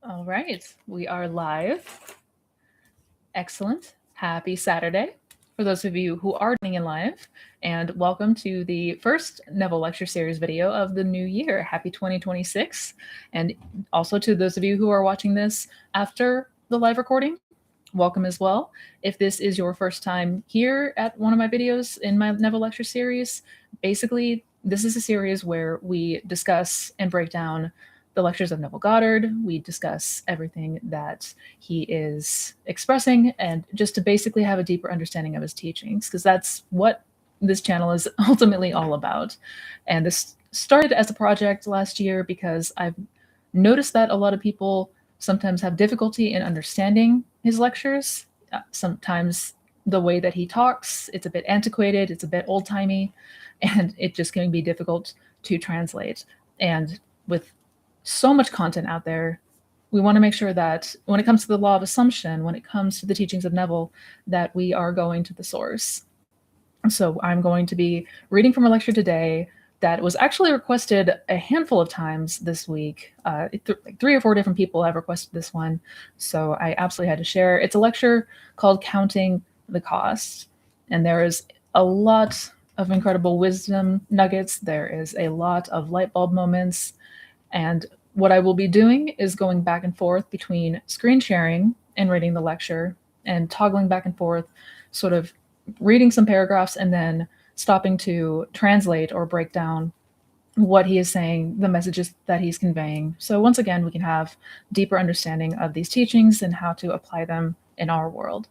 All right, we are live. Excellent. Happy Saturday for those of you who are tuning in live, and welcome to the first Neville Lecture Series video of the new year. Happy 2026. And also to those of you who are watching this after the live recording, welcome as well. If this is your first time here at one of my videos in my Neville Lecture Series, basically, this is a series where we discuss and break down the lectures of Neville Goddard. We discuss everything that he is expressing, and just to basically have a deeper understanding of his teachings, because that's what this channel is ultimately all about. And this started as a project last year because I've noticed that a lot of people sometimes have difficulty in understanding his lectures. Sometimes the way that he talks, it's a bit antiquated, it's a bit old-timey, and it just can be difficult to translate. And with so much content out there, we want to make sure that when it comes to the law of assumption, when it comes to the teachings of Neville, that we are going to the source. So I'm going to be reading from a lecture today that was actually requested a handful of times this week. Like 3 or 4 different people have requested this one, so I absolutely had to share. It's a lecture called Counting the Cost, and there is a lot of incredible wisdom nuggets. There is a lot of light bulb moments, and what I will be doing is going back and forth between screen sharing and reading the lecture, and toggling back and forth, sort of reading some paragraphs and then stopping to translate or break down what he is saying, the messages that he's conveying. So once again, we can have deeper understanding of these teachings and how to apply them in our world.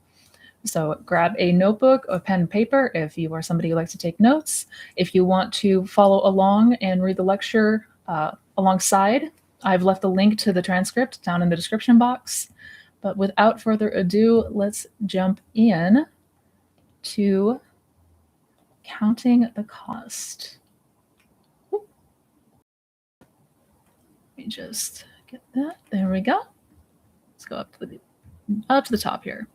So grab a notebook, a pen and paper if you are somebody who likes to take notes. If you want to follow along and read the lecture alongside, I've left the link to the transcript down in the description box. But without further ado, let's jump in to Counting the Cost. Let me just get that. There we go. Let's go up to the top here.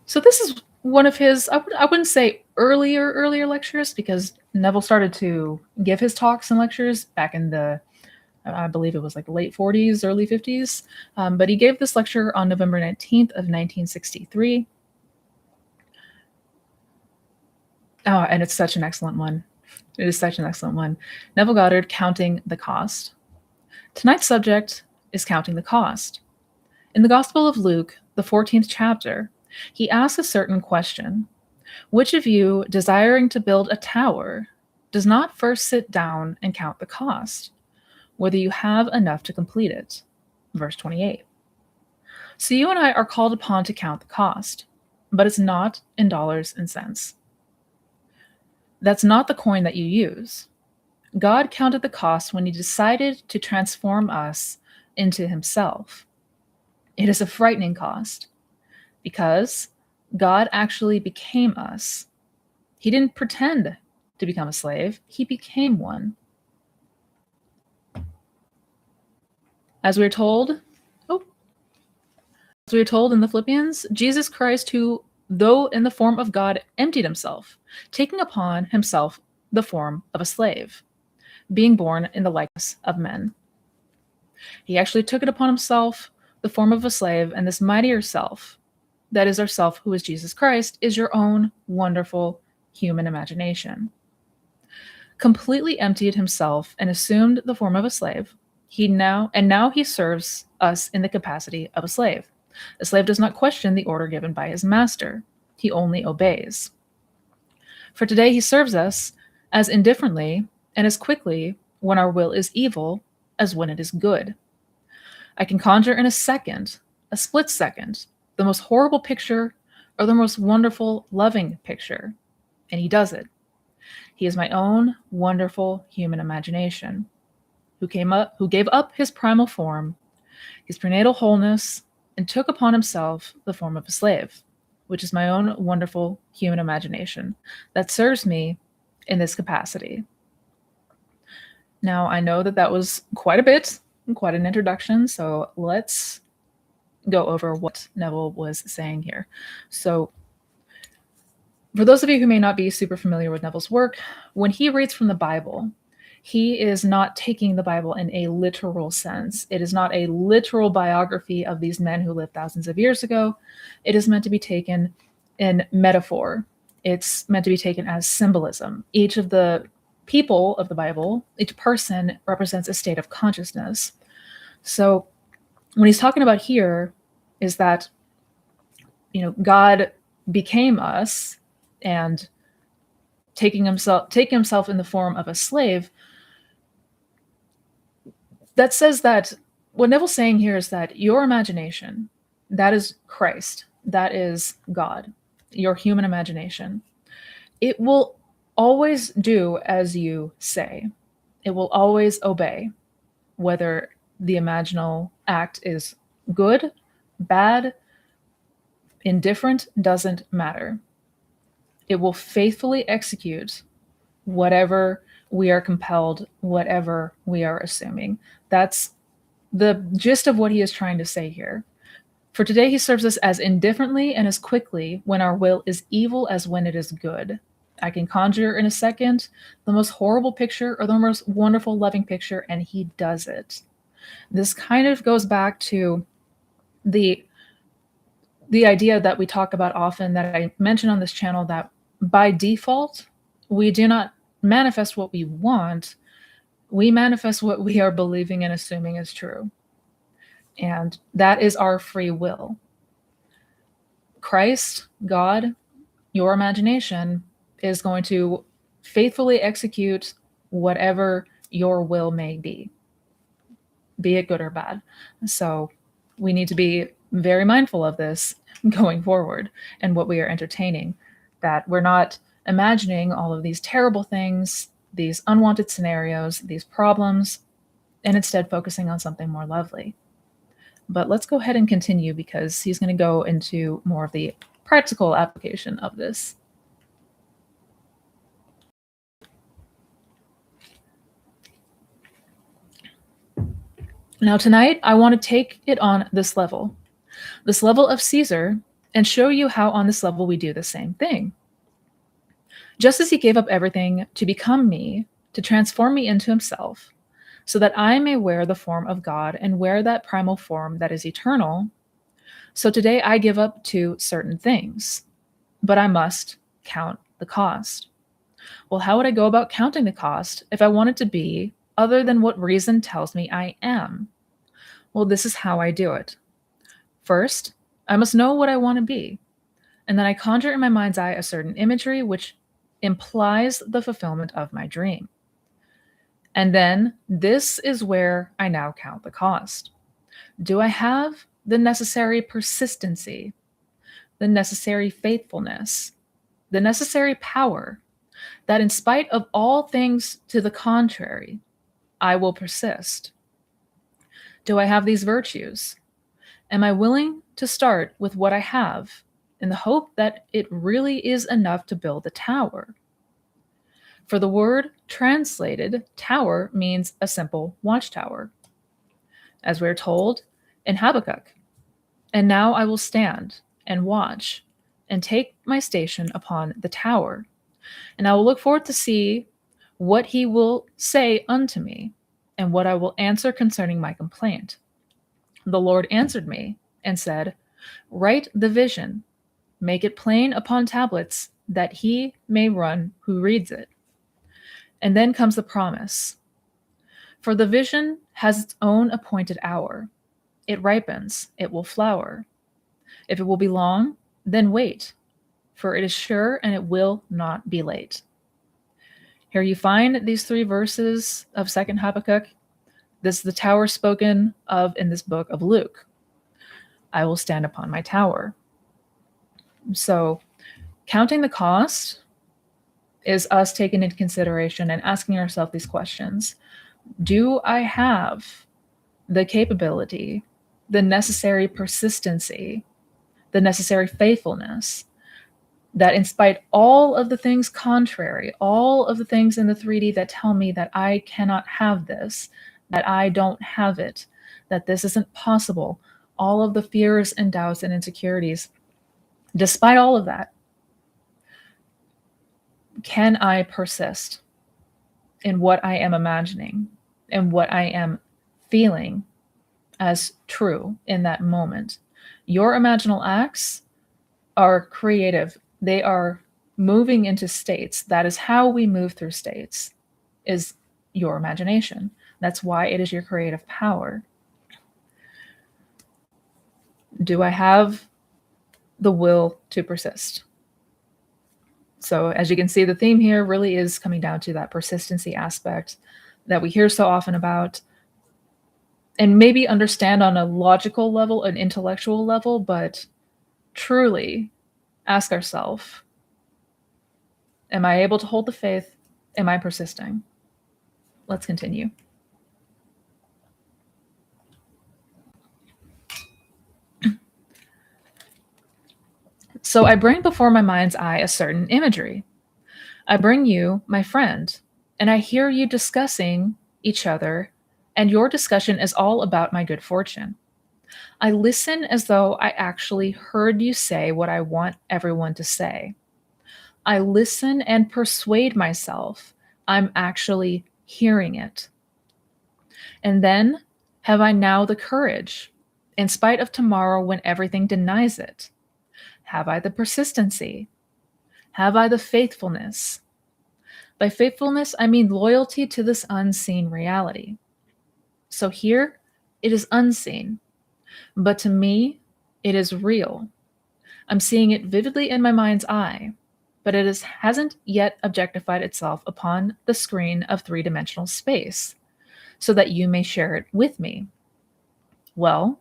So this is one of his, I wouldn't say earlier lectures, because Neville started to give his talks and lectures back in the, I believe it was like late 40s, early 50s. But he gave this lecture on November 19th of 1963. Oh, and it's such an excellent one. It is such an excellent one. Neville Goddard, Counting the Cost. Tonight's subject is counting the cost. In the Gospel of Luke, the 14th chapter, he asks a certain question. Which of you, desiring to build a tower, does not first sit down and count the cost, whether you have enough to complete it? Verse 28. So you and I are called upon to count the cost, but it's not in dollars and cents. That's not the coin that you use. God counted the cost when he decided to transform us into himself. It is a frightening cost, because God actually became us. He didn't pretend to become a slave. He became one. As we're told in the Philippians, Jesus Christ, who, though in the form of God, emptied himself, taking upon himself the form of a slave, being born in the likeness of men. He actually took it upon himself, the form of a slave, and this mightier self, that is our self who is Jesus Christ, is your own wonderful human imagination. Completely emptied himself and assumed the form of a slave, now he serves us in the capacity of a slave. A slave does not question the order given by his master. He only obeys. For today he serves us as indifferently and as quickly when our will is evil as when it is good. I can conjure in a split second, the most horrible picture or the most wonderful, loving picture, and he does it. He is my own wonderful human imagination, who gave up his primal form, his prenatal wholeness, and took upon himself the form of a slave, which is my own wonderful human imagination that serves me in this capacity. Now, I know that was quite a bit, quite an introduction, so let's go over what Neville was saying here. So, for those of you who may not be super familiar with Neville's work, when he reads from the Bible, he is not taking the Bible in a literal sense. It is not a literal biography of these men who lived thousands of years ago. It is meant to be taken in metaphor. It's meant to be taken as symbolism. Each of the people of the Bible, each person represents a state of consciousness. So what he's talking about here is that, God became us and taking himself in the form of a slave. That says that what Neville's saying here is that your imagination, that is Christ, that is God, your human imagination, it will always do as you say. It will always obey, whether the imaginal act is good, bad, indifferent, doesn't matter. It will faithfully execute whatever we are compelled, whatever we are assuming. That's the gist of what he is trying to say here. For today, he serves us as indifferently and as quickly when our will is evil as when it is good. I can conjure in a second the most horrible picture or the most wonderful, loving picture, and he does it. This kind of goes back to the idea that we talk about often, that I mention on this channel, that by default, we do not manifest what we want. We manifest what we are believing and assuming is true. And that is our free will. Christ, God, your imagination is going to faithfully execute whatever your will may be it good or bad. So we need to be very mindful of this going forward and what we are entertaining, that we're not imagining all of these terrible things, these unwanted scenarios, these problems, and instead focusing on something more lovely. But let's go ahead and continue, because he's going to go into more of the practical application of this. Now tonight, I want to take it on this level of Caesar, and show you how on this level we do the same thing. Just as he gave up everything to become me, to transform me into himself, so that I may wear the form of God and wear that primal form that is eternal, so today I give up to certain things, but I must count the cost. Well, how would I go about counting the cost if I wanted to be other than what reason tells me I am? Well, this is how I do it. First, I must know what I want to be, and then I conjure in my mind's eye a certain imagery which implies the fulfillment of my dream. And then this is where I now count the cost. Do I have the necessary persistency, the necessary faithfulness, the necessary power, that in spite of all things to the contrary, I will persist? Do I have these virtues? Am I willing to start with what I have in the hope that it really is enough to build a tower? For the word translated tower means a simple watchtower, as we're told in Habakkuk. And now I will stand and watch and take my station upon the tower, and I will look forward to see what he will say unto me, and what I will answer concerning my complaint. The Lord answered me and said, write the vision, make it plain upon tablets, that he may run who reads it. And then comes the promise. For the vision has its own appointed hour. It ripens, it will flower. If it will be long, then wait, for it is sure and it will not be late. Here you find these 3 verses of 2nd Habakkuk. This is the tower spoken of in this book of Luke. I will stand upon my tower. So counting the cost is us taking into consideration and asking ourselves these questions. Do I have the capability, the necessary persistency, the necessary faithfulness, that in spite all of the things contrary, all of the things in the 3D that tell me that I cannot have this, that I don't have it, that this isn't possible, all of the fears and doubts and insecurities, despite all of that, can I persist? in what I am imagining and what I am feeling as true in that moment. Your imaginal acts are creative. They are moving into states. That is how we move through states, is your imagination. That's why it is your creative power. Do I have the will to persist? So as you can see, the theme here really is coming down to that persistency aspect that we hear so often about, and maybe understand on a logical level, an intellectual level, but truly ask ourselves, am I able to hold the faith? Am I persisting? Let's continue. So I bring before my mind's eye a certain imagery. I bring you, my friend, and I hear you discussing each other, and your discussion is all about my good fortune. I listen as though I actually heard you say what I want everyone to say. I listen and persuade myself I'm actually hearing it. And then, have I now the courage, in spite of tomorrow when everything denies it? Have I the persistency? Have I the faithfulness? By faithfulness, I mean loyalty to this unseen reality. So here, it is unseen, but to me, it is real. I'm seeing it vividly in my mind's eye, but hasn't yet objectified itself upon the screen of three-dimensional space, so that you may share it with me. Well,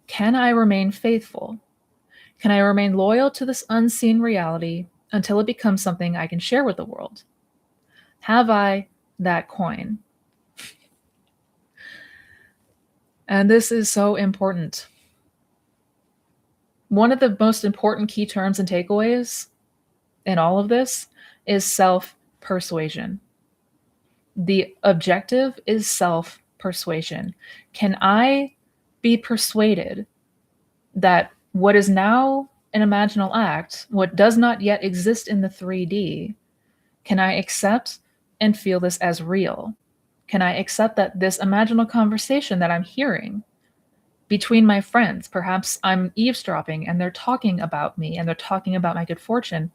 can I remain faithful? Can I remain loyal to this unseen reality until it becomes something I can share with the world? Have I that coin? And this is so important. One of the most important key terms and takeaways in all of this is self-persuasion. The objective is self-persuasion. Can I be persuaded that what is now an imaginal act, what does not yet exist in the 3D, can I accept and feel this as real? Can I accept that this imaginal conversation that I'm hearing between my friends, perhaps I'm eavesdropping and they're talking about me and they're talking about my good fortune,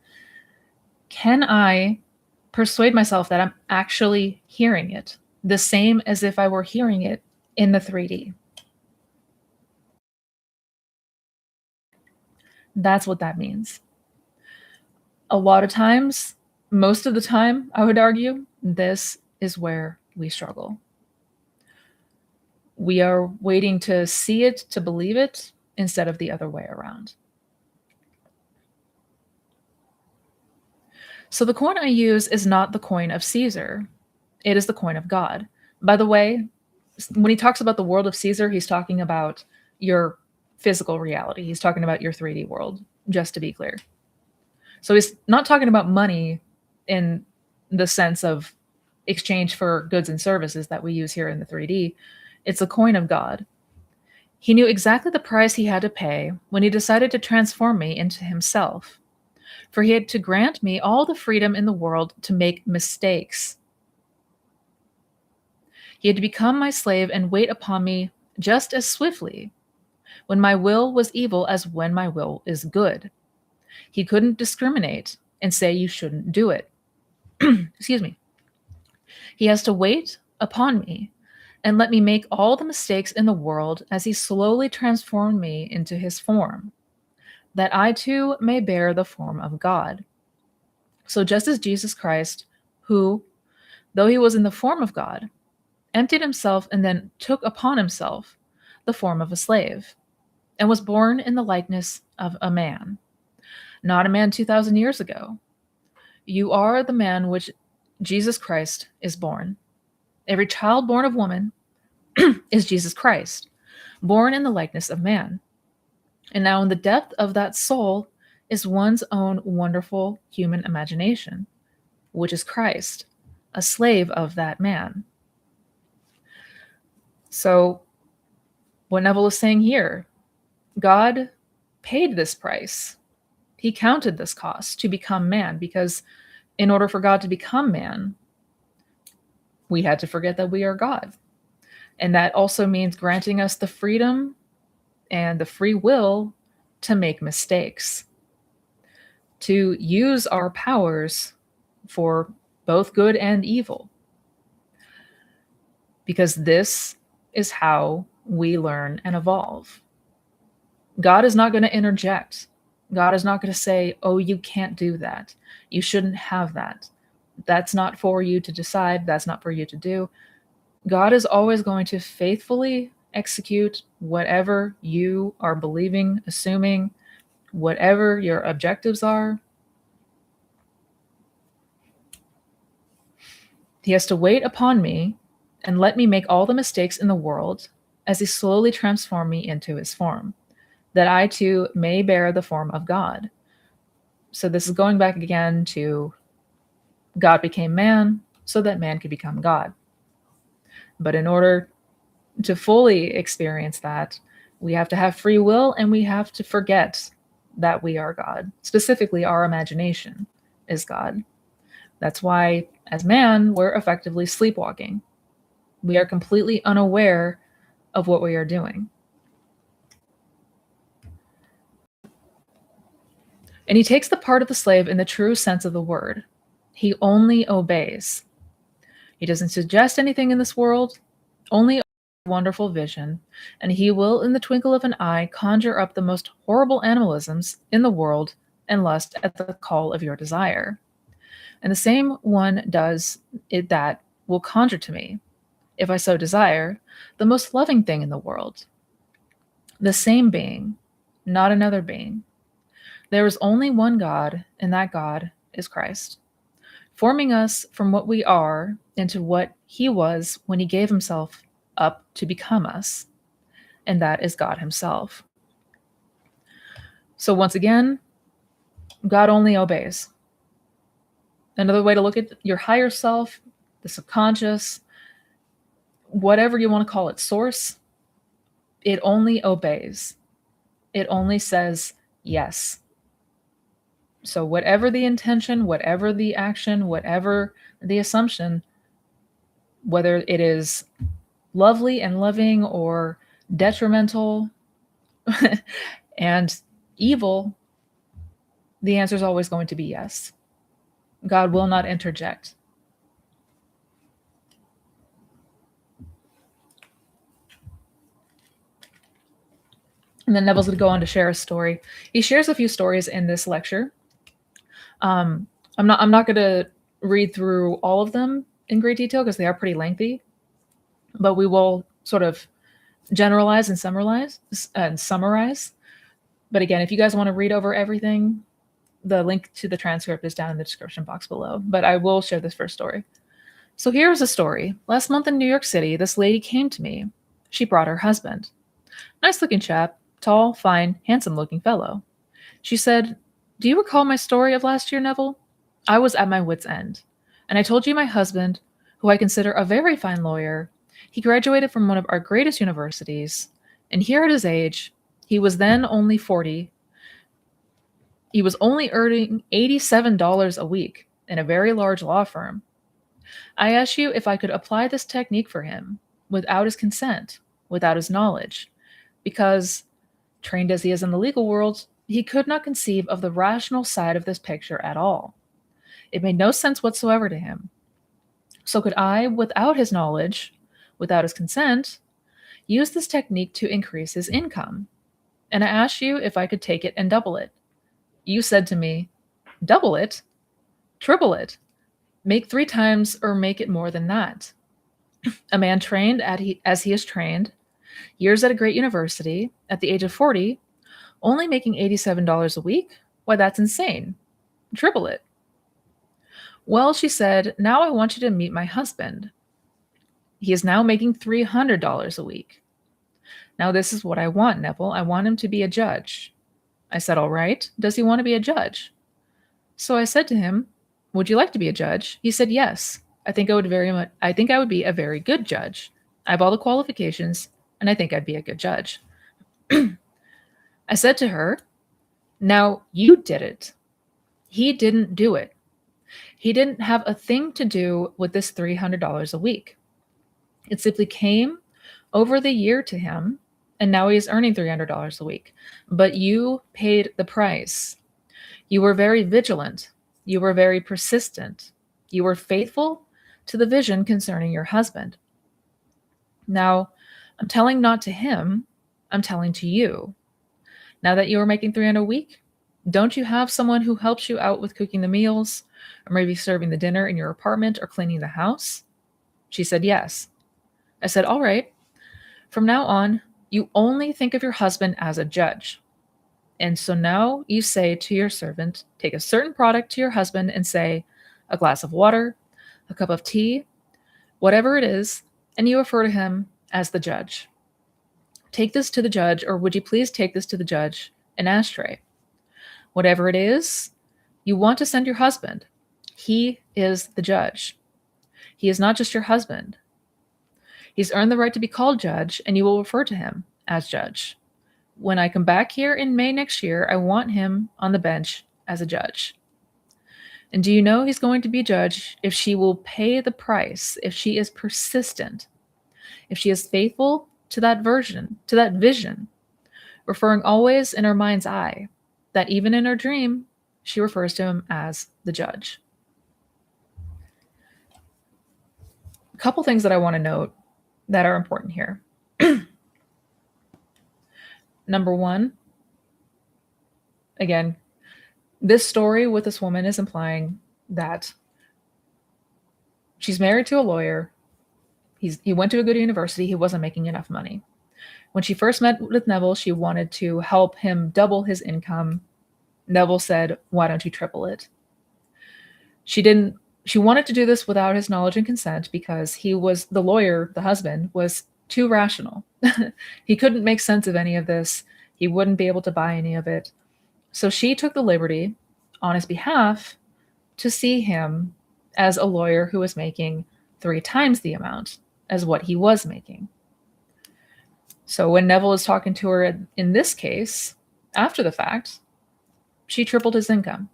can I persuade myself that I'm actually hearing it, the same as if I were hearing it in the 3D? That's what that means. A lot of times, most of the time, I would argue, this is where we struggle. We are waiting to see it, to believe it, instead of the other way around. So the coin I use is not the coin of Caesar. It is the coin of God. By the way, when he talks about the world of Caesar, he's talking about your physical reality. He's talking about your 3D world, just to be clear. So he's not talking about money in the sense of exchange for goods and services that we use here in the 3D. It's a coin of God. He knew exactly the price he had to pay when he decided to transform me into himself. For he had to grant me all the freedom in the world to make mistakes. He had to become my slave and wait upon me just as swiftly when my will was evil as when my will is good. He couldn't discriminate and say you shouldn't do it. Excuse me. He has to wait upon me and let me make all the mistakes in the world as he slowly transformed me into his form, that I too may bear the form of God. So just as Jesus Christ, who, though he was in the form of God, emptied himself and then took upon himself the form of a slave, and was born in the likeness of a man, not a man 2,000 years ago. You are the man which Jesus Christ is born. Every child born of woman is Jesus Christ, born in the likeness of man. And now in the depth of that soul is one's own wonderful human imagination, which is Christ, a slave of that man. So what Neville is saying here, God paid this price. He counted this cost to become man, because in order for God to become man, we had to forget that we are God. And that also means granting us the freedom and the free will to make mistakes, to use our powers for both good and evil. Because this is how we learn and evolve. God is not going to interject. God is not going to say, oh, you can't do that. You shouldn't have that. That's not for you to decide. That's not for you to do. God is always going to faithfully execute whatever you are believing, assuming, whatever your objectives are. He has to wait upon me and let me make all the mistakes in the world as he slowly transforms me into his form, that I too may bear the form of God. So this is going back again to God became man so that man could become God. But in order to fully experience that, we have to have free will and we have to forget that we are God. Specifically, our imagination is God. That's why, as man, we're effectively sleepwalking. We are completely unaware of what we are doing. And he takes the part of the slave in the true sense of the word. He only obeys. He doesn't suggest anything in this world, only a wonderful vision, and he will, in the twinkle of an eye, conjure up the most horrible animalisms in the world and lust at the call of your desire. And the same one does it that will conjure to me, if I so desire, the most loving thing in the world. The same being, not another being. There is only one God, and that God is Christ, forming us from what we are into what he was when he gave himself up to become us, and that is God himself. So once again, God only obeys. Another way to look at your higher self, the subconscious, whatever you want to call it, source, it only obeys. It only says yes. So whatever the intention, whatever the action, whatever the assumption, whether it is lovely and loving or detrimental and evil, the answer is always going to be yes. God will not interject. And then Neville's going to go on to share a story. He shares a few stories in this lecture. I'm not going to read through all of them in great detail because they are pretty lengthy, but we will sort of generalize and summarize. But again, if you guys want to read over everything, the link to the transcript is down in the description box below. But I will share this first story. So here's a story. Last month in New York City, this lady came to me. She brought her husband. Nice looking chap, tall, fine, handsome looking fellow. She said, "Do you recall my story of last year, Neville? I was at my wit's end. And I told you my husband, who I consider a very fine lawyer, he graduated from one of our greatest universities, and here at his age, he was then only 40. He was only earning $87 a week in a very large law firm. I asked you if I could apply this technique for him without his consent, without his knowledge, because, trained as he is in the legal world, he could not conceive of the rational side of this picture at all. It made no sense whatsoever to him. So could I, without his knowledge, without his consent, use this technique to increase his income? And I asked you if I could take it and double it. You said to me, double it? Triple it? Make 3 times or make it more than that. A man trained as he is trained, years at a great university, at the age of 40, only making $87 a week? Why, that's insane. Triple it." "Well," she said, "now I want you to meet my husband. He is now making $300 a week. Now this is what I want, Neville. I want him to be a judge." I said, "All right. Does he want to be a judge?" So I said to him, "Would you like to be a judge?" He said, "Yes. I think I would be a very good judge. I have all the qualifications, and I think I'd be a good judge." I said to her, "Now you did it. He didn't do it. He didn't have a thing to do with this $300 a week. It simply came over the year to him, and now he's earning $300 a week. But you paid the price. You were very vigilant. You were very persistent. You were faithful to the vision concerning your husband. Now, I'm telling not to him, I'm telling to you. Now that you are making $300 a week, don't you have someone who helps you out with cooking the meals, or maybe serving the dinner in your apartment or cleaning the house? She said yes. I said, all right. From now on, you only think of your husband as a judge. And so now you say to your servant, take a certain product to your husband and say, a glass of water, a cup of tea, whatever it is, and you refer to him as the judge. Take this to the judge, or would you please take this to the judge, an ashtray. Whatever it is you want to send your husband, he is the judge. He is not just your husband. He's earned the right to be called judge, and you will refer to him as judge. When I come back here in May next year, I want him on the bench as a judge. And do you know he's going to be judge if she will pay the price, if she is persistent, if she is faithful to that vision, referring always in her mind's eye, that even in her dream, she refers to him as the judge. A couple things that I want to note that are important here. Number one, again, this story with this woman is implying that she's married to a lawyer. He went to a good university. He wasn't making enough money. When she first met with Neville, she wanted to help him double his income. Neville said, why don't you triple it? She wanted to do this without his knowledge and consent because the lawyer, the husband, was too rational. He couldn't make sense of any of this. He wouldn't be able to buy any of it. So she took the liberty on his behalf to see him as a lawyer who was making 3 times the amount as what he was making. So when Neville is talking to her in this case, after the fact, she tripled his income.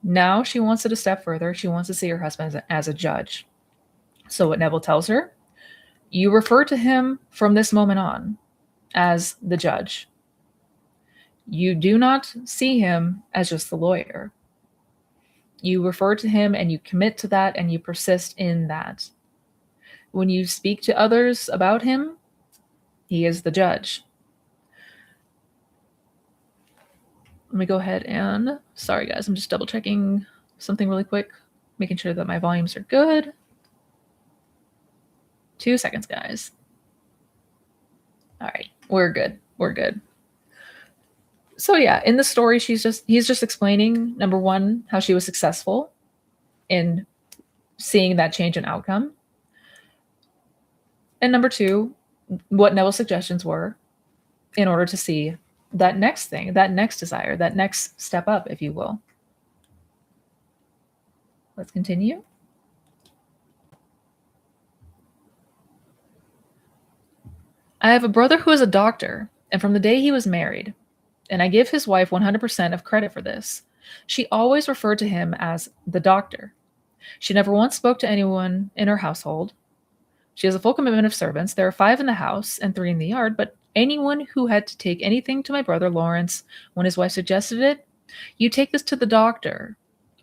Now she wants it a step further. She wants to see her husband as a judge. So what Neville tells her, you refer to him from this moment on as the judge. You do not see him as just the lawyer. You refer to him and you commit to that and you persist in that. When you speak to others about him, he is the judge. Let me go ahead and, sorry guys, I'm just double checking something really quick, making sure that my volumes are good. 2 seconds, guys. All right, we're good. We're good. So yeah, in the story, he's just explaining, number one, how she was successful in seeing that change in outcome. And number two, what Neville's suggestions were in order to see that next thing, that next desire, that next step up, if you will. Let's continue. I have a brother who is a doctor, and from the day he was married, and I give his wife 100% of credit for this, she always referred to him as the doctor. She never once spoke to anyone in her household. She has a full commitment of servants. There are 5 in the house and 3 in the yard, but anyone who had to take anything to my brother Lawrence when his wife suggested it, you take this to the doctor,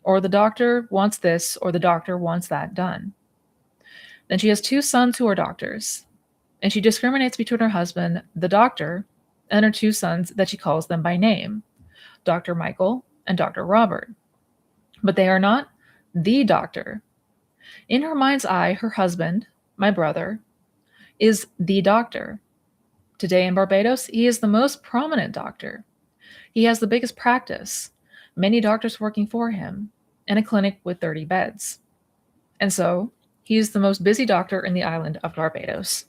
or the doctor wants this, or the doctor wants that done. Then she has 2 sons who are doctors, and she discriminates between her husband, the doctor, and her 2 sons that she calls them by name, Dr. Michael and Dr. Robert. But they are not the doctor. In her mind's eye, her husband, my brother, is the doctor. Today in Barbados, he is the most prominent doctor. He has the biggest practice, many doctors working for him, and a clinic with 30 beds. And so, he is the most busy doctor in the island of Barbados.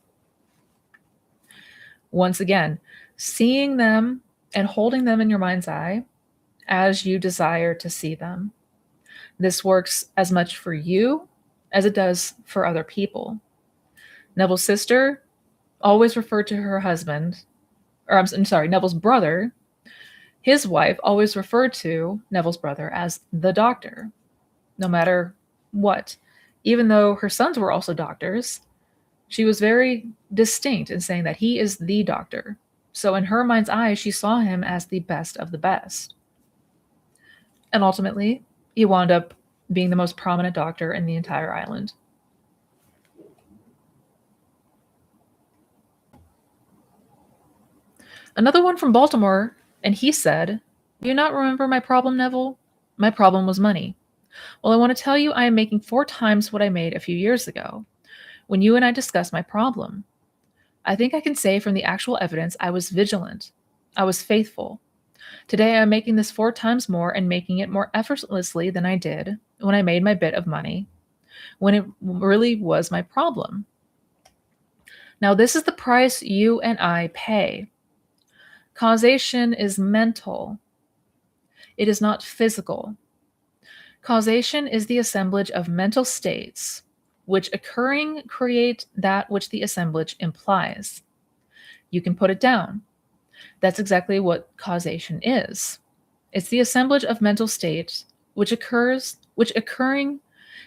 Once again, seeing them and holding them in your mind's eye as you desire to see them. This works as much for you as it does for other people. Neville's sister always referred to her husband, or I'm sorry, Neville's brother, his wife always referred to Neville's brother as the doctor. no matter what. Even though her sons were also doctors, she was very distinct in saying that he is the doctor. So in her mind's eye, she saw him as the best of the best. And ultimately, he wound up being the most prominent doctor in the entire island. Another one from Baltimore, and he said, "Do you not remember my problem, Neville? My problem was money. Well, I want to tell you I am making 4 times what I made a few years ago, when you and I discussed my problem. I think I can say from the actual evidence I was vigilant. I was faithful. Today I am making this 4 times more and making it more effortlessly than I did when I made my bit of money, when it really was my problem. Now, this is the price you and I pay. Causation is mental. It is not physical. Causation is the assemblage of mental states, which occurring create that which the assemblage implies. You can put it down. That's exactly what causation is. It's the assemblage of mental states which occurring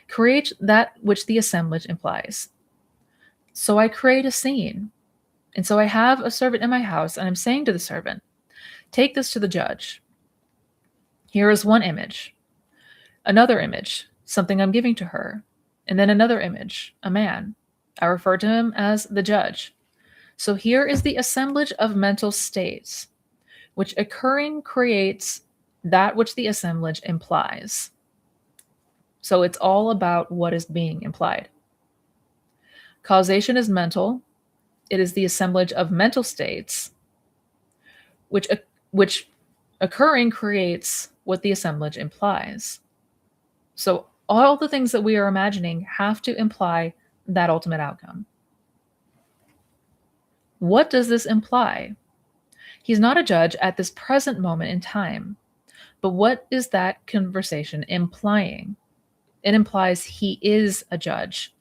create that which the assemblage implies. So I create a scene. And so I have a servant in my house, and I'm saying to the servant, take this to the judge. Here is one image. Another image, something I'm giving to her. And then another image, a man. I refer to him as the judge. So here is the assemblage of mental states, which occurring creates that which the assemblage implies. So it's all about what is being implied. Causation is mental. It is the assemblage of mental states, which occurring creates what the assemblage implies. So all the things that we are imagining have to imply that ultimate outcome. What does this imply? He's not a judge at this present moment in time. But what is that conversation implying? It implies he is a judge.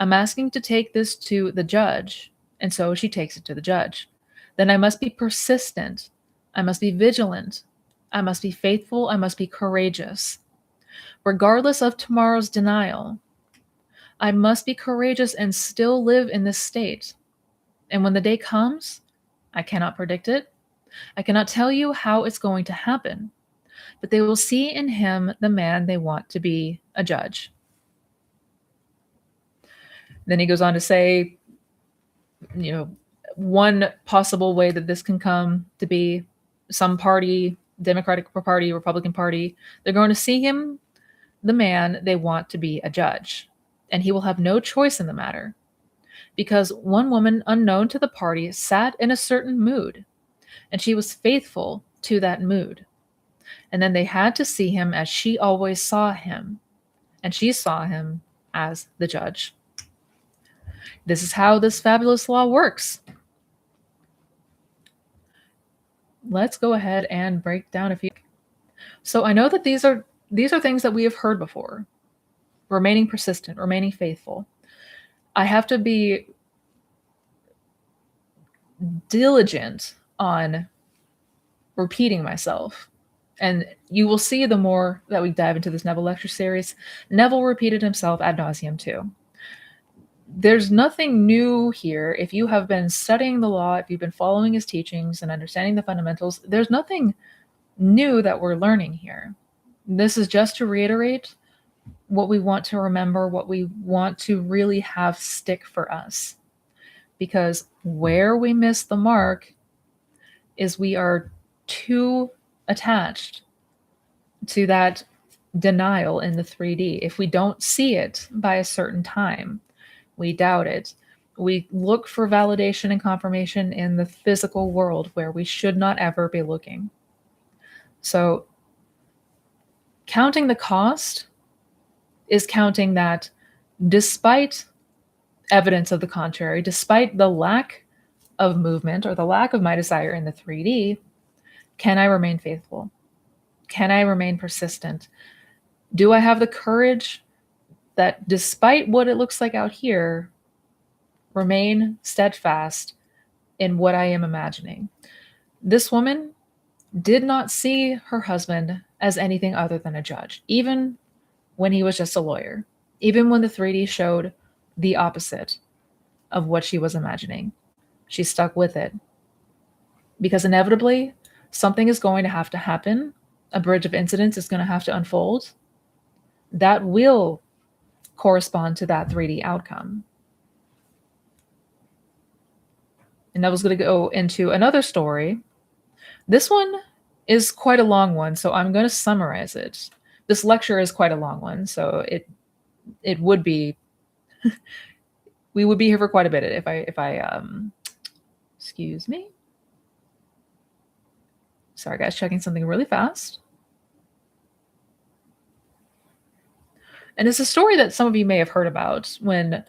I'm asking to take this to the judge, and so she takes it to the judge. Then I must be persistent. I must be vigilant. I must be faithful. I must be courageous. Regardless of tomorrow's denial, I must be courageous and still live in this state. And when the day comes, I cannot predict it. I cannot tell you how it's going to happen, but they will see in him the man they want to be a judge. Then he goes on to say, one possible way that this can come to be, some party, Democratic Party, Republican Party, they're going to see him the man they want to be a judge, and he will have no choice in the matter, because one woman unknown to the party sat in a certain mood, and she was faithful to that mood. And then they had to see him as she always saw him, and she saw him as the judge. This is how this fabulous law works. Let's go ahead and break down a few. So I know that these are things that we have heard before. Remaining persistent, remaining faithful. I have to be diligent on repeating myself. And you will see the more that we dive into this Neville lecture series, Neville repeated himself ad nauseum too. There's nothing new here. If you have been studying the law, if you've been following his teachings and understanding the fundamentals, there's nothing new that we're learning here. This is just to reiterate what we want to remember, what we want to really have stick for us. Because where we miss the mark is we are too attached to that denial in the 3D. If we don't see it by a certain time, we doubt it. We look for validation and confirmation in the physical world where we should not ever be looking. So counting the cost is counting that despite evidence of the contrary, despite the lack of movement or the lack of my desire in the 3D, can I remain faithful? Can I remain persistent? Do I have the courage that despite what it looks like out here, remain steadfast in what I am imagining? This woman did not see her husband as anything other than a judge. Even when he was just a lawyer, even when the 3D showed the opposite of what she was imagining. She stuck with it because inevitably something is going to have to happen. A bridge of incidents is going to have to unfold that will correspond to that 3D outcome. And Neville's going to go into another story. This one is quite a long one, so I'm going to summarize it. This lecture is quite a long one, so it would be we would be here for quite a bit if I excuse me. Sorry guys, checking something really fast. And it's a story that some of you may have heard about when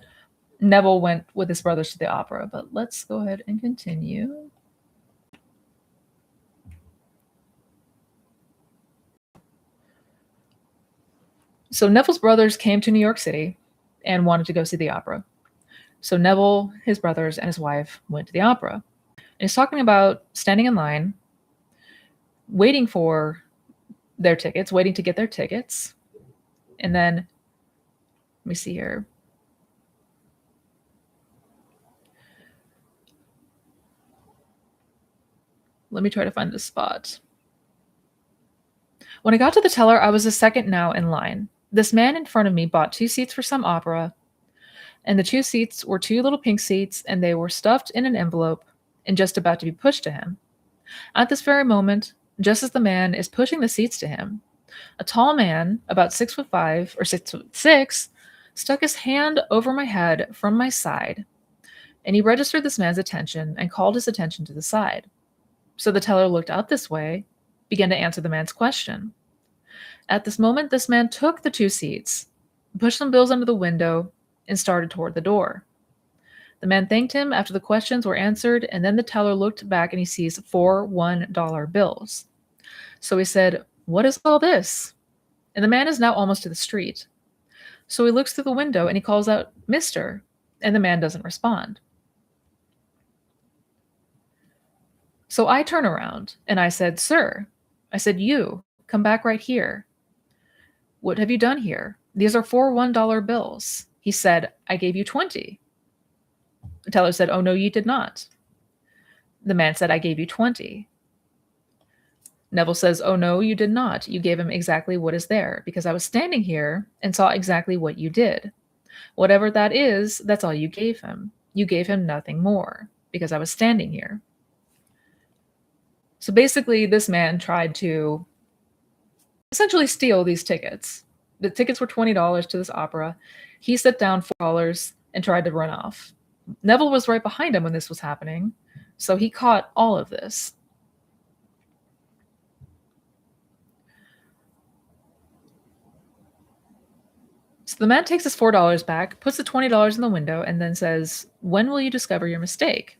Neville went with his brothers to the opera, but let's go ahead and continue. So Neville's brothers came to New York City and wanted to go see the opera. So Neville, his brothers, and his wife went to the opera. And he's talking about standing in line, waiting for their tickets, waiting to get their tickets. And then, let me see here. Let me try to find the spot. When I got to the teller, I was the second now in line. This man in front of me bought 2 seats for some opera, and the 2 seats were 2 little pink seats, and they were stuffed in an envelope and just about to be pushed to him. At this very moment, just as the man is pushing the seats to him, a tall man, about 6'5" or 6'6", stuck his hand over my head from my side, and he registered this man's attention and called his attention to the side. So the teller looked out this way, began to answer the man's question. At this moment, this man took the 2 seats, pushed some bills under the window, and started toward the door. The man thanked him after the questions were answered, and then the teller looked back and he sees 4 $1 bills. So he said, "What is all this?" And the man is now almost to the street. So he looks through the window and he calls out, "Mister," and the man doesn't respond. So I turn around and I said, "Sir," I said, "you, come back right here. What have you done here? These are 4 $1 bills." He said, "I gave you 20. The teller said, "Oh, no, you did not." The man said, "I gave you 20. Neville says, "Oh, no, you did not. You gave him exactly what is there, because I was standing here and saw exactly what you did. Whatever that is, that's all you gave him. You gave him nothing more, because I was standing here." So basically, this man tried to essentially steal these tickets. The tickets were $20 to this opera. He set down $4 and tried to run off. Neville was right behind him when this was happening, so he caught all of this. So the man takes his $4 back, puts the $20 in the window, and then says, "When will you discover your mistake?"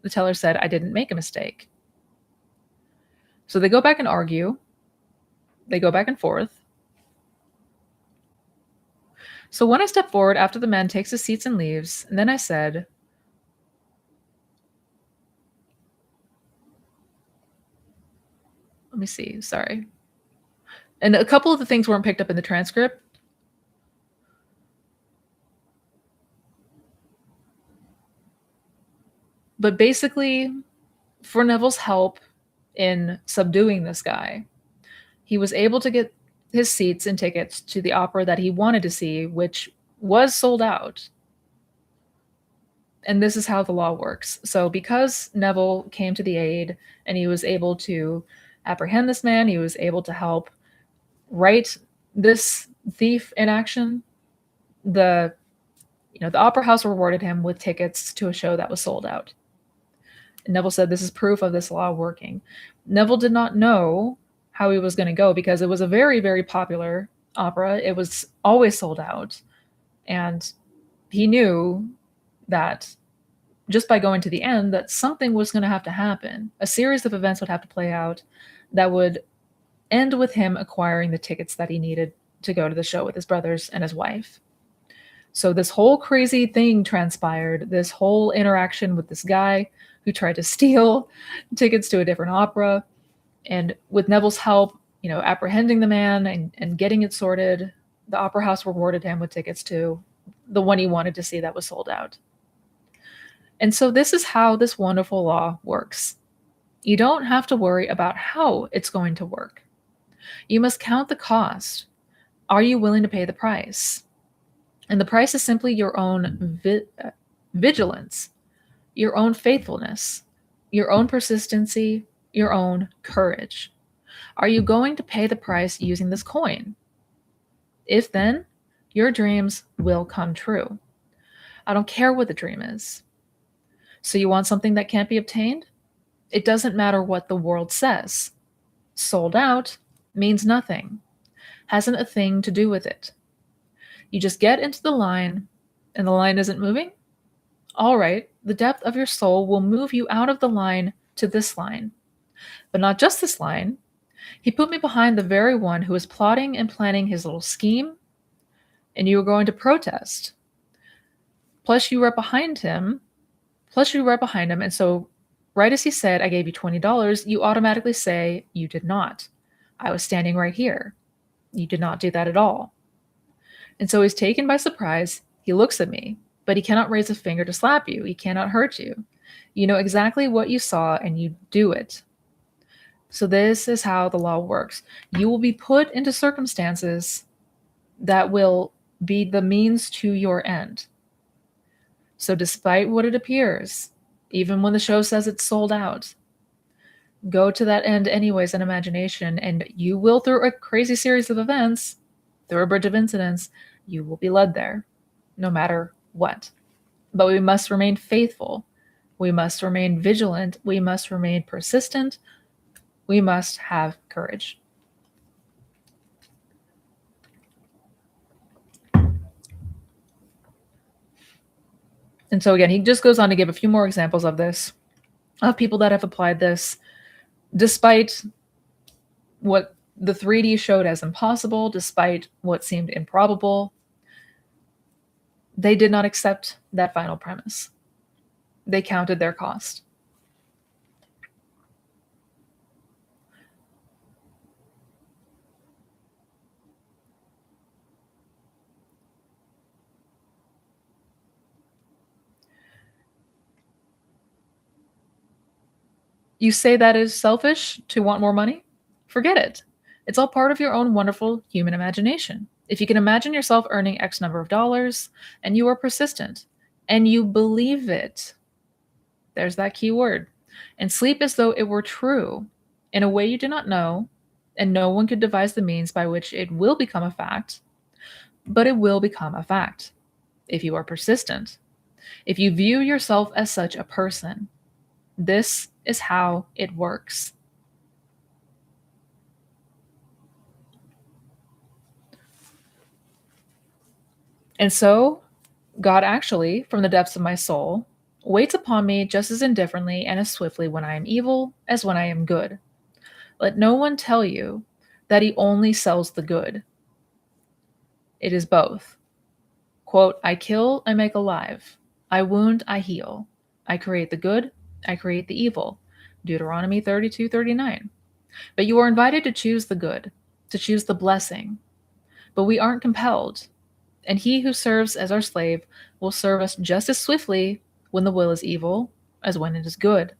The teller said, "I didn't make a mistake." So they go back and argue. They go back and forth. So when I step forward after the man takes his seats and leaves, and then I said, let me see, sorry. And a couple of the things weren't picked up in the transcript. But basically, for Neville's help in subduing this guy, he was able to get his seats and tickets to the opera that he wanted to see, which was sold out. And this is how the law works. So because Neville came to the aid and he was able to apprehend this man, he was able to help right this thief in action, the opera house rewarded him with tickets to a show that was sold out. And Neville said, "This is proof of this law working." Neville did not know how he was going to go because it was a very, very popular opera. It was always sold out. And he knew that just by going to the end, that something was going to have to happen. A series of events would have to play out that would end with him acquiring the tickets that he needed to go to the show with his brothers and his wife. So this whole crazy thing transpired, this whole interaction with this guy who tried to steal tickets to a different opera. And with Neville's help, apprehending the man and getting it sorted, The opera house rewarded him with tickets to the one he wanted to see that was sold out. And so this is how this wonderful law works. You don't have to worry about how it's going to work. You must count the cost. Are you willing to pay the price? And the price is simply your own vigilance, your own faithfulness, your own persistency, your own courage. Are you going to pay the price using this coin? If then, your dreams will come true. I don't care what the dream is. So you want something that can't be obtained? It doesn't matter what the world says. Sold out means nothing, hasn't a thing to do with it. You just get into the line, and the line isn't moving? All right, the depth of your soul will move you out of the line to this line. But not just this line. He put me behind the very one who is plotting and planning his little scheme, and you are going to protest. Plus you were behind him, and so right as he said, I gave you $20, you automatically say, you did not. I was standing right here. You did not do that at all. And so he's taken by surprise. He looks at me, but he cannot raise a finger to slap you. He cannot hurt you. You know exactly what you saw and you do it. So this is how the law works. You will be put into circumstances that will be the means to your end. So despite what it appears, even when the show says it's sold out, go to that end anyways in imagination, and you will, through a crazy series of events, through a bridge of incidents, you will be led there, no matter what. But we must remain faithful. We must remain vigilant. We must remain persistent. We must have courage. And so again, he just goes on to give a few more examples of this, of people that have applied this, despite what the 3D showed as impossible, despite what seemed improbable. They did not accept that final premise. They counted their cost. You say that is selfish to want more money? Forget it. It's all part of your own wonderful human imagination. If you can imagine yourself earning X number of dollars and you are persistent and you believe it, there's that key word, and sleep as though it were true in a way you do not know, and no one could devise the means by which it will become a fact, but it will become a fact if you are persistent. If you view yourself as such a person, this is how it works. And so, God actually, from the depths of my soul, waits upon me just as indifferently and as swiftly when I am evil as when I am good. Let no one tell you that he only sells the good. It is both. Quote, I kill, I make alive. I wound, I heal. I create the good, I create the evil. Deuteronomy 32:39. But you are invited to choose the good, to choose the blessing. But we aren't compelled. And he who serves as our slave will serve us just as swiftly when the will is evil as when it is good.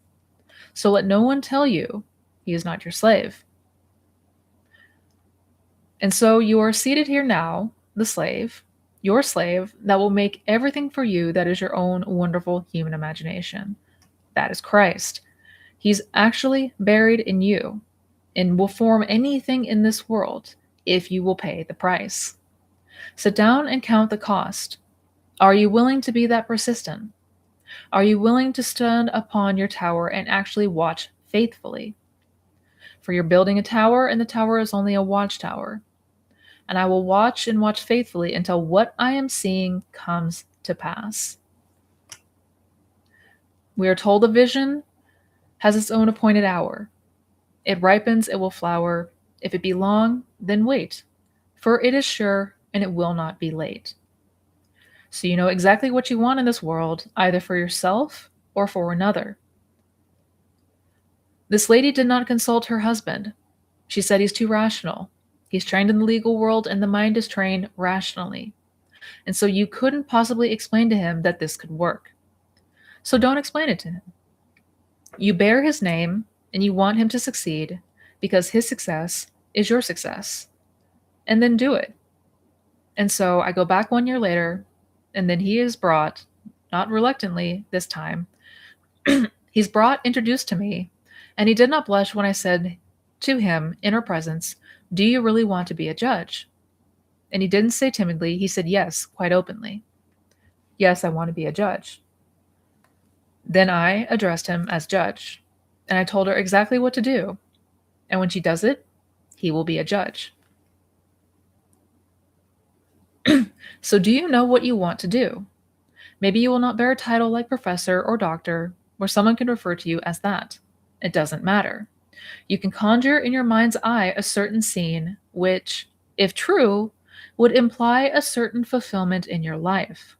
So let no one tell you he is not your slave. And so you are seated here now, the slave, your slave, that will make everything for you that is your own wonderful human imagination. That is Christ. He's actually buried in you and will form anything in this world if you will pay the price. Sit down and count the cost. Are you willing to be that persistent? Are you willing to stand upon your tower and actually watch faithfully? For you're building a tower, and the tower is only a watchtower. And I will watch and watch faithfully until what I am seeing comes to pass. We are told a vision has its own appointed hour. It ripens, it will flower. If it be long, then wait, for it is sure and it will not be late. So you know exactly what you want in this world, either for yourself or for another. This lady did not consult her husband. She said he's too rational. He's trained in the legal world, and the mind is trained rationally. And so you couldn't possibly explain to him that this could work. So don't explain it to him. You bear his name, and you want him to succeed because his success is your success. And then do it. And so I go back 1 year later, and then he is brought, not reluctantly this time, he's brought, introduced to me, and he did not blush when I said to him in her presence, "Do you really want to be a judge?" And he didn't say timidly, he said yes, quite openly. "Yes, I want to be a judge." Then I addressed him as judge, and I told her exactly what to do. And when she does it, he will be a judge. So do you know what you want to do? Maybe you will not bear a title like professor or doctor, where someone can refer to you as that. It doesn't matter. You can conjure in your mind's eye a certain scene, which, if true, would imply a certain fulfillment in your life.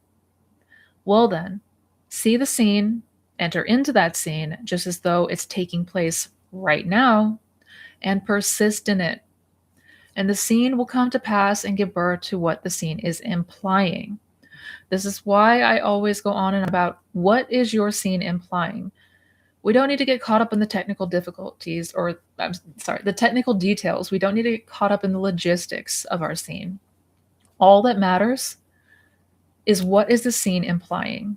Well then, see the scene, enter into that scene just as though it's taking place right now, and persist in it. And the scene will come to pass and give birth to what the scene is implying. This is why I always go on and about what is your scene implying. We don't need to get caught up in the technical difficulties, or I'm sorry, the technical details. We don't need to get caught up in the logistics of our scene. All that matters is what is the scene implying?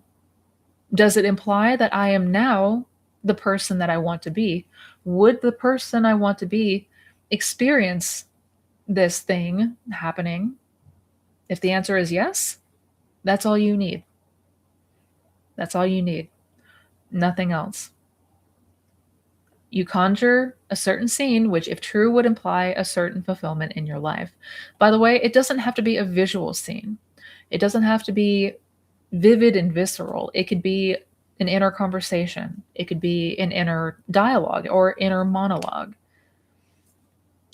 Does it imply that I am now the person that I want to be? Would the person I want to be experience this thing happening? If the answer is yes, that's all you need. That's all you need. Nothing else. You conjure a certain scene, which, if true, would imply a certain fulfillment in your life. By the way, it doesn't have to be a visual scene. It doesn't have to be vivid and visceral. It could be an inner conversation. It could be an inner dialogue or inner monologue.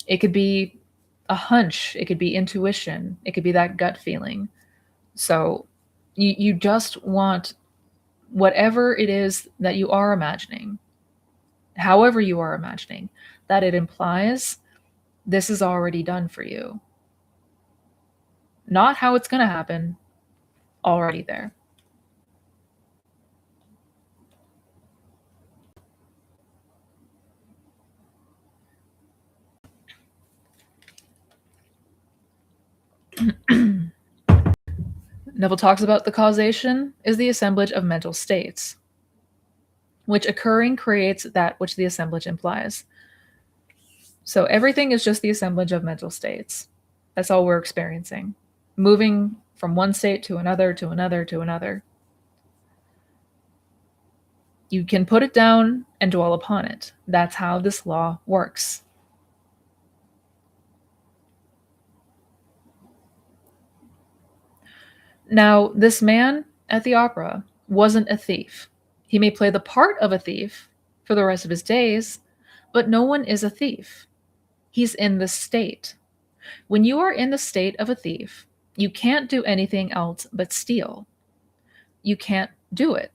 It could be a hunch. It could be intuition. It could be that gut feeling. So you just want whatever it is that you are imagining, however you are imagining, that it implies this is already done for you. Not how it's going to happen, already there. Neville talks about the causation is the assemblage of mental states, which occurring creates that which the assemblage implies. So everything is just the assemblage of mental states. That's all we're experiencing. Moving from one state to another, to another, to another. You can put it down and dwell upon it. That's how this law works. Now, this man at the opera wasn't a thief. He may play the part of a thief for the rest of his days, but no one is a thief. He's in the state. When you are in the state of a thief, you can't do anything else but steal. You can't do it.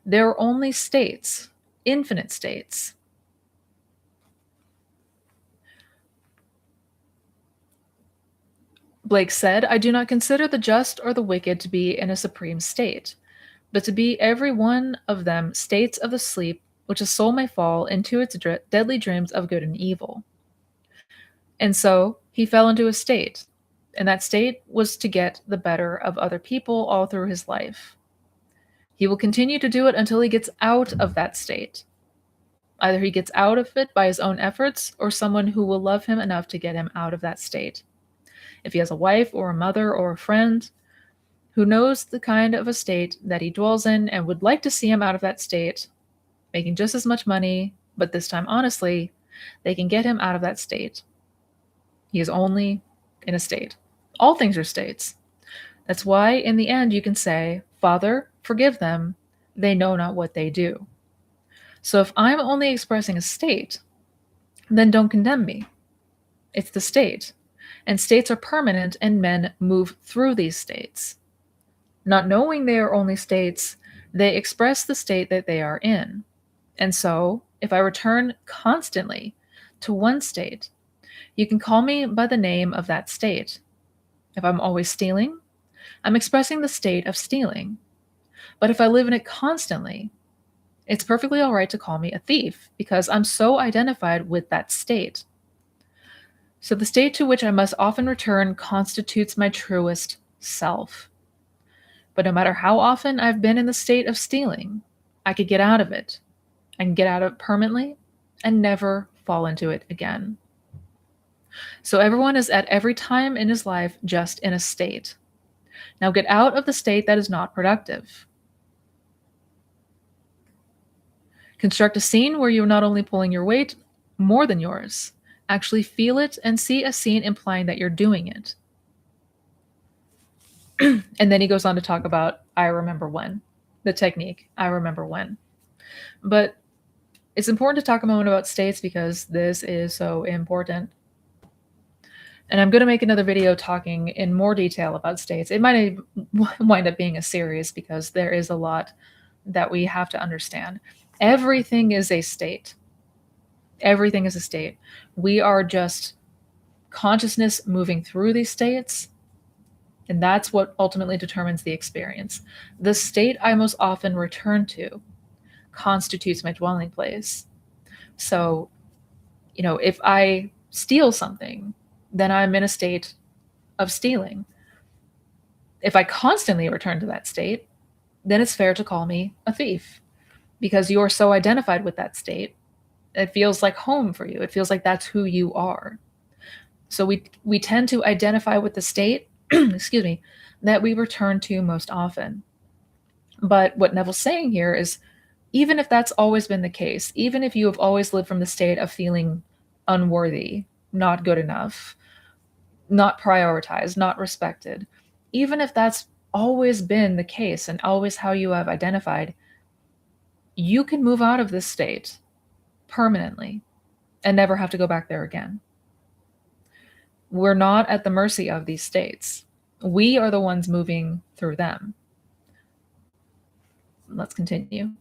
There are only states, infinite states. Blake said, "I do not consider the just or the wicked to be in a supreme state, but to be every one of them states of the sleep which a soul may fall into its deadly dreams of good and evil." And so he fell into a state, and that state was to get the better of other people all through his life. He will continue to do it until he gets out of that state. Either he gets out of it by his own efforts, or someone who will love him enough to get him out of that state. If he has a wife or a mother or a friend who knows the kind of a state that he dwells in and would like to see him out of that state, making just as much money, but this time honestly, they can get him out of that state. He is only in a state. All things are states. That's why in the end you can say, "Father, forgive them, they know not what they do." So if I'm only expressing a state, then don't condemn me. It's the state. And states are permanent, and men move through these states. Not knowing they are only states, they express the state that they are in. And so, if I return constantly to one state, You can call me by the name of that state. If I'm always stealing, I'm expressing the state of stealing. But if I live in it constantly, it's perfectly all right to call me a thief because I'm so identified with that state. So the state to which I must often return constitutes my truest self. But no matter how often I've been in the state of stealing, I could get out of it. I can get out of it permanently and never fall into it again. So everyone is at every time in his life just in a state. Now get out of the state that is not productive. Construct a scene where you're not only pulling your weight more than yours, actually feel it and see a scene implying that you're doing it. And then he goes on to talk about I remember when, the technique, I remember when. But it's important to talk a moment about states because this is so important. And I'm going to make another video talking in more detail about states. It might wind up being a series because there is a lot that we have to understand. Everything is a state. Everything is a state. We are just consciousness moving through these states, and that's what ultimately determines the experience. The state I most often return to constitutes my dwelling place. So, if I steal something, then I'm in a state of stealing. If I constantly return to that state, then it's fair to call me a thief because you're so identified with that state. It feels like home for you. It feels like that's who you are. So we tend to identify with the state, excuse me, that we return to most often. But what Neville's saying here is, even if that's always been the case, even if you have always lived from the state of feeling unworthy, not good enough, not prioritized, not respected, even if that's always been the case and always how you have identified, you can move out of this state permanently and never have to go back there again. We're not at the mercy of these states. We are the ones moving through them. Let's continue.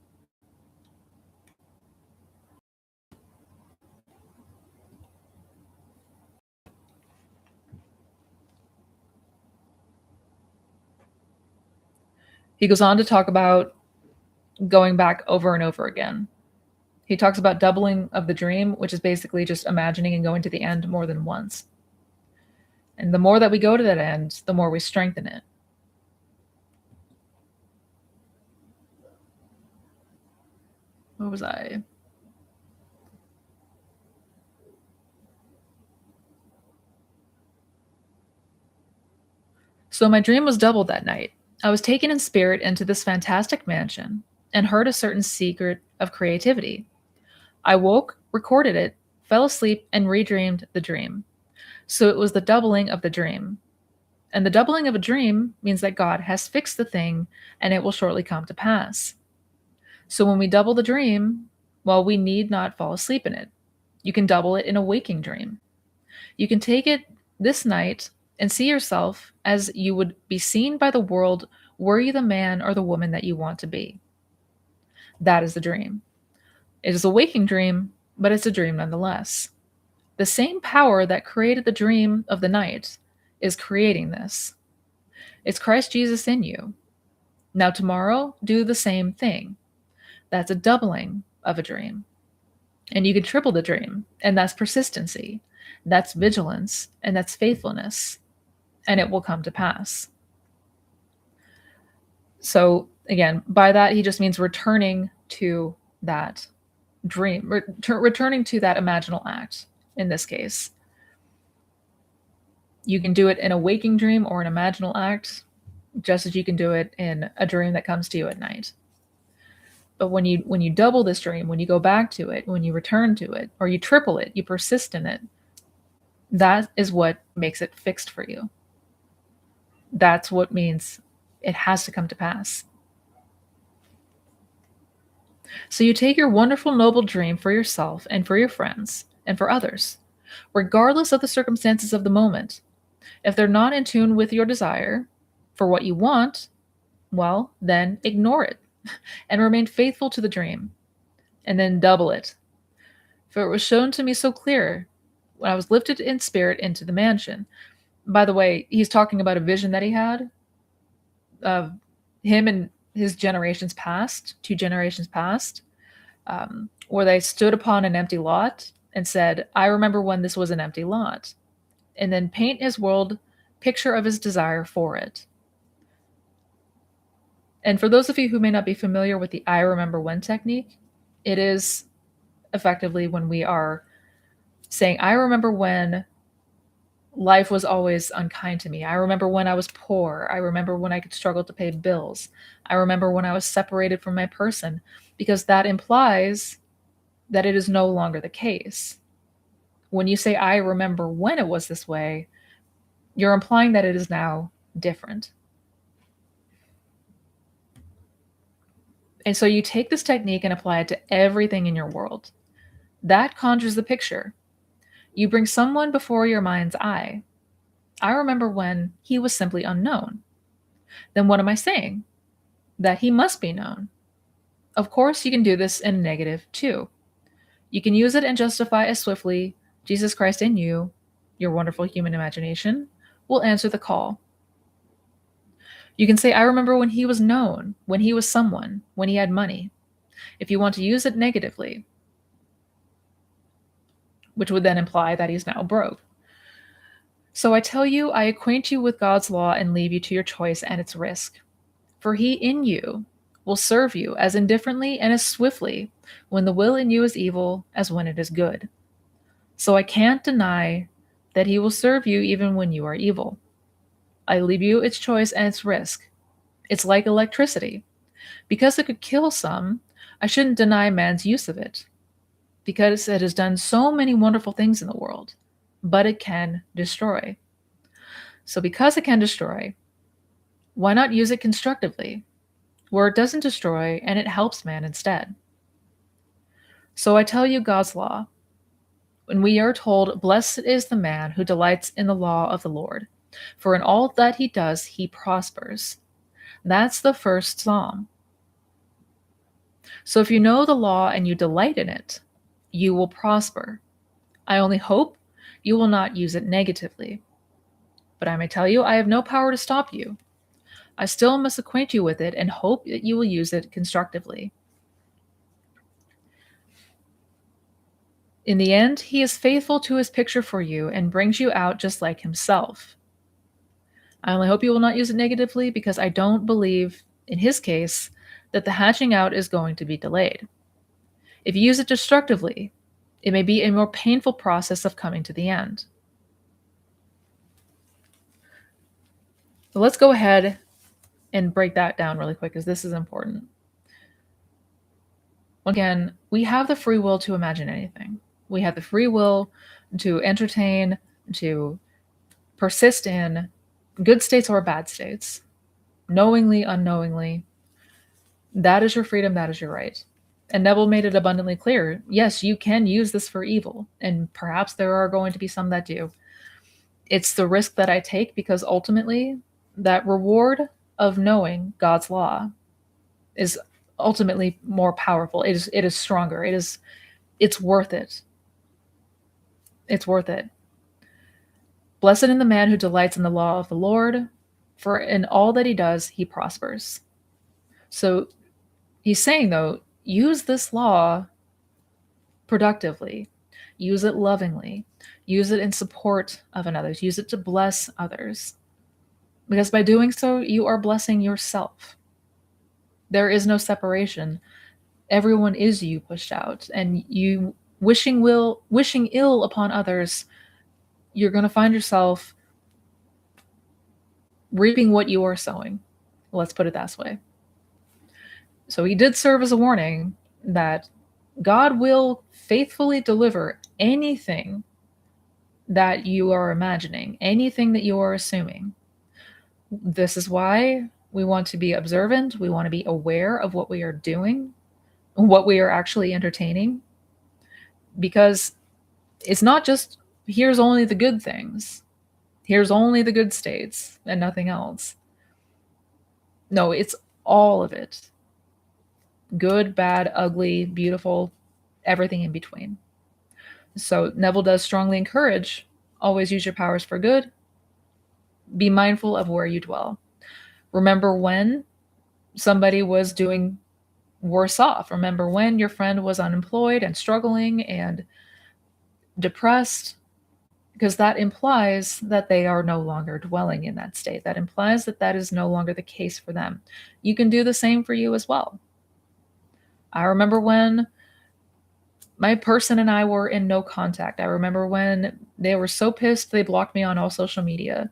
He goes on to talk about going back over and over again. He talks about doubling of the dream, which is basically just imagining and going to the end more than once. And the more that we go to that end, the more we strengthen it. What was I? So my dream was doubled that night. I was taken in spirit into this fantastic mansion and heard a certain secret of creativity. I woke, recorded it, fell asleep, and redreamed the dream. So it was the doubling of the dream. And the doubling of a dream means that God has fixed the thing and it will shortly come to pass. So when we double the dream, well, we need not fall asleep in it. You can double it in a waking dream. You can take it this night and see yourself as you would be seen by the world were you the man or the woman that you want to be. That is the dream. It is a waking dream, but it's a dream nonetheless. The same power that created the dream of the night is creating this. It's Christ Jesus in you. Now tomorrow, do the same thing. That's a doubling of a dream. And you can triple the dream, and that's persistency. That's vigilance, and that's faithfulness. And it will come to pass. So again, by that, he just means returning to that dream, returning to that imaginal act in this case. You can do it in a waking dream or an imaginal act, just as you can do it in a dream that comes to you at night. But when you double this dream, when you go back to it, when you return to it, or you triple it, you persist in it, that is what makes it fixed for you. That's what means it has to come to pass. So you take your wonderful, noble dream for yourself and for your friends and for others, regardless of the circumstances of the moment. If they're not in tune with your desire for what you want, well, then ignore it and remain faithful to the dream, and then double it. For it was shown to me so clear when I was lifted in spirit into the mansion. By the way, he's talking about a vision that he had of him and his generations past, 2 generations past, where they stood upon an empty lot and said, I remember when this was an empty lot. And then paint his world picture of his desire for it. And for those of you who may not be familiar with the I remember when technique, it is effectively when we are saying, I remember when life was always unkind to me. I remember when I was poor. I remember when I could struggle to pay bills. I remember when I was separated from my person, because that implies that it is no longer the case. When you say, I remember when it was this way, you're implying that it is now different. And so you take this technique and apply it to everything in your world. That conjures the picture. You bring someone before your mind's eye. I remember when he was simply unknown. Then what am I saying? That he must be known. Of course, you can do this in negative too. You can use it and justify as swiftly, Jesus Christ in you, your wonderful human imagination, will answer the call. You can say, I remember when he was known, when he was someone, when he had money. If you want to use it negatively, which would then imply that he's now broke. So I tell you, I acquaint you with God's law and leave you to your choice and its risk. For he in you will serve you as indifferently and as swiftly when the will in you is evil as when it is good. So I can't deny that he will serve you even when you are evil. I leave you its choice and its risk. It's like electricity. Because it could kill some, I shouldn't deny man's use of it. Because it has done so many wonderful things in the world, but it can destroy. So because it can destroy, why not use it constructively, where it doesn't destroy and it helps man instead? So I tell you God's law. When we are told, blessed is the man who delights in the law of the Lord, for in all that he does, he prospers. That's the first psalm. So if you know the law and you delight in it, you will prosper. I only hope you will not use it negatively. But I may tell you, I have no power to stop you. I still must acquaint you with it and hope that you will use it constructively. In the end, he is faithful to his picture for you and brings you out just like himself. I only hope you will not use it negatively, because I don't believe, in his case, that the hatching out is going to be delayed. If you use it destructively, it may be a more painful process of coming to the end. So let's go ahead and break that down really quick, because this is important. Again, we have the free will to imagine anything. We have the free will to entertain, to persist in good states or bad states, knowingly, unknowingly. That is your freedom, that is your right. And Neville made it abundantly clear, yes, you can use this for evil, and perhaps there are going to be some that do. It's the risk that I take, because ultimately, that reward of knowing God's law is ultimately more powerful. It is stronger. It's worth it. It's worth it. Blessed is the man who delights in the law of the Lord, for in all that he does, he prospers. So he's saying, though, use this law productively. Use it lovingly. Use it in support of another. Use it to bless others. Because by doing so, you are blessing yourself. There is no separation. Everyone is you pushed out, and you wishing ill upon others, you're going to find yourself reaping what you are sowing. Let's put it that way. So he did serve as a warning that God will faithfully deliver anything that you are imagining, anything that you are assuming. This is why we want to be observant. We want to be aware of what we are doing, what we are actually entertaining, because it's not just, here's only the good things. Here's only the good states and nothing else. No, it's all of it. Good, bad, ugly, beautiful, everything in between. So Neville does strongly encourage, always use your powers for good. Be mindful of where you dwell. Remember when somebody was doing worse off. Remember when your friend was unemployed and struggling and depressed, because that implies that they are no longer dwelling in that state. That implies that that is no longer the case for them. You can do the same for you as well. I remember when my person and I were in no contact. I remember when they were so pissed they blocked me on all social media.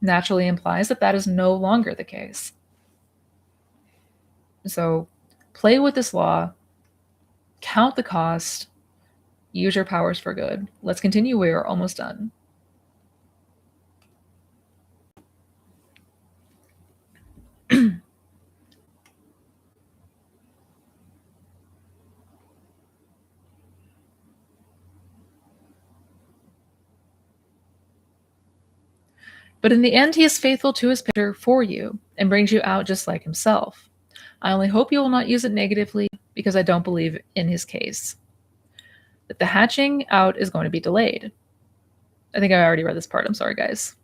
Naturally implies that that is no longer the case. So play with this law, count the cost, use your powers for good. Let's continue. We are almost done. But in the end, he is faithful to his picture for you and brings you out just like himself. I only hope you will not use it negatively because I don't believe in his case. That the hatching out is going to be delayed. I think I already read this part. I'm sorry, guys.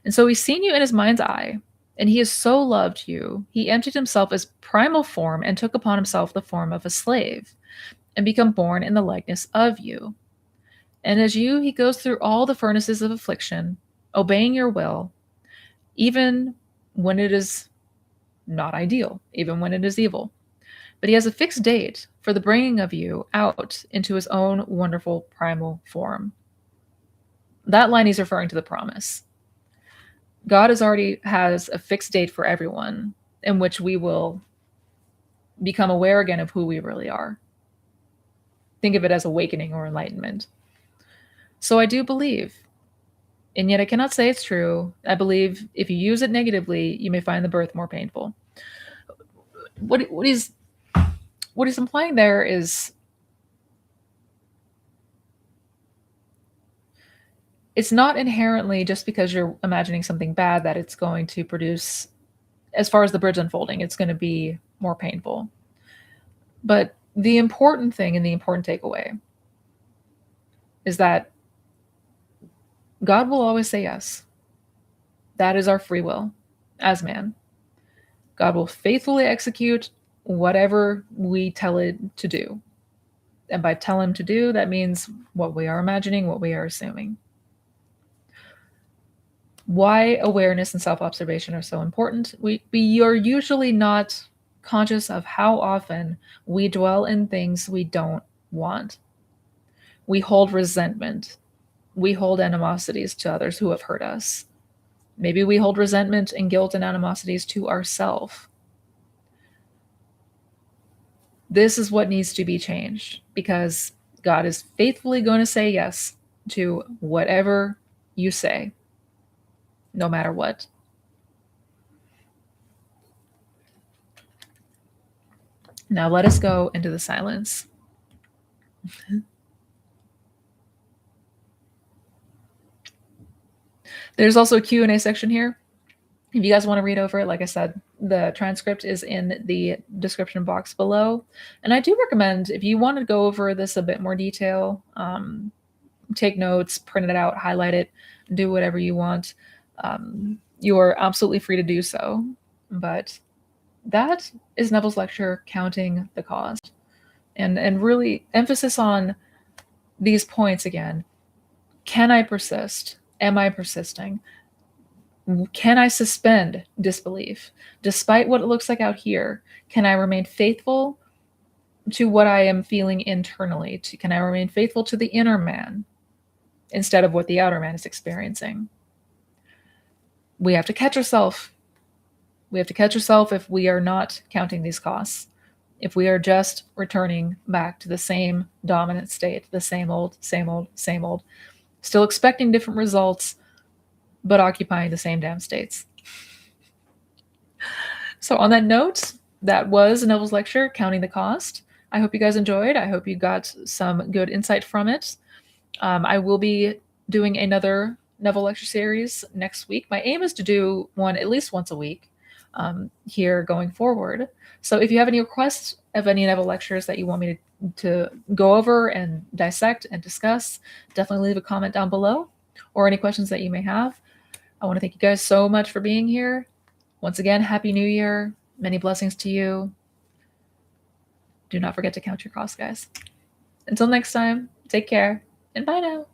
And so he's seen you in his mind's eye, and he has so loved you, he emptied himself as primal form and took upon himself the form of a slave and become born in the likeness of you. And as you, he goes through all the furnaces of affliction, obeying your will, even when it is not ideal, even when it is evil. But he has a fixed date for the bringing of you out into his own wonderful primal form. That line he's referring to the promise. God already has a fixed date for everyone in which we will become aware again of who we really are. Think of it as awakening or enlightenment. So I do believe, and yet I cannot say it's true. I believe if you use it negatively, you may find the birth more painful. What he's implying there is it's not inherently just because you're imagining something bad that it's going to produce, as far as the bridge unfolding, it's going to be more painful. But the important thing and the important takeaway is that God will always say yes. That is our free will as man. God will faithfully execute whatever we tell it to do. And by tell him to do, that means what we are imagining, what we are assuming. Why awareness and self-observation are so important. We are usually not conscious of how often we dwell in things we don't want. We hold resentment. We hold animosities to others who have hurt us. Maybe we hold resentment and guilt and animosities to ourselves. This is what needs to be changed because God is faithfully going to say yes to whatever you say, no matter what. Now let us go into the silence. There's also a Q&A section here. If you guys want to read over it, like I said, the transcript is in the description box below. And I do recommend, if you want to go over this a bit more detail, take notes, print it out, highlight it, do whatever you want. You are absolutely free to do so. But that is Neville's lecture, Counting the Cost. And really emphasis on these points again. Can I persist? Am I persisting? Can I suspend disbelief? Despite what it looks like out here, can I remain faithful to what I am feeling internally? Can I remain faithful to the inner man instead of what the outer man is experiencing? We have to catch ourselves. We have to catch ourselves if we are not counting these costs. If we are just returning back to the same dominant state, the same old, same old, same old, still expecting different results, but occupying the same damn states. So on that note, that was Neville's lecture, Counting the Cost. I hope you guys enjoyed. I hope you got some good insight from it. I will be doing another Neville lecture series next week. My aim is to do one at least once a week. here going forward. So if you have any requests of any Neville lectures that you want me to go over and dissect and discuss, definitely leave a comment down below, or any questions that you may have. I want to thank you guys so much for being here. Once again, Happy New Year. Many blessings to you. Do not forget to count your costs, guys. Until next time, take care, and bye now.